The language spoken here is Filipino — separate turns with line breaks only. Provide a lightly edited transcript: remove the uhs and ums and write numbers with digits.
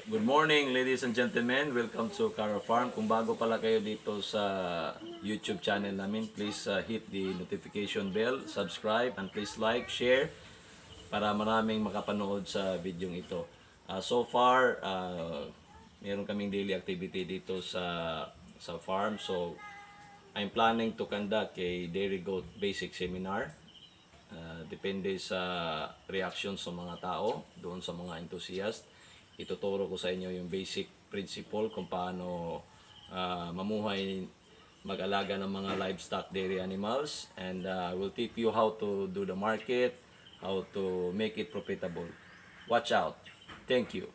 Good morning ladies and gentlemen, welcome to Cara Farm. Kung bago pala kayo dito sa YouTube channel namin, please hit the notification bell, subscribe, and please like, share para maraming makapanood sa video ito. So far, meron kaming daily activity dito sa farm. So I'm planning to conduct a dairy goat basic seminar. Depende sa reaction sa mga tao, doon sa mga enthusiast. Ituturo ko sa inyo yung basic principle kung paano mamuhay, mag-alaga ng mga livestock dairy animals, and I will teach you how to do the market, how to make it profitable. Watch out. Thank you.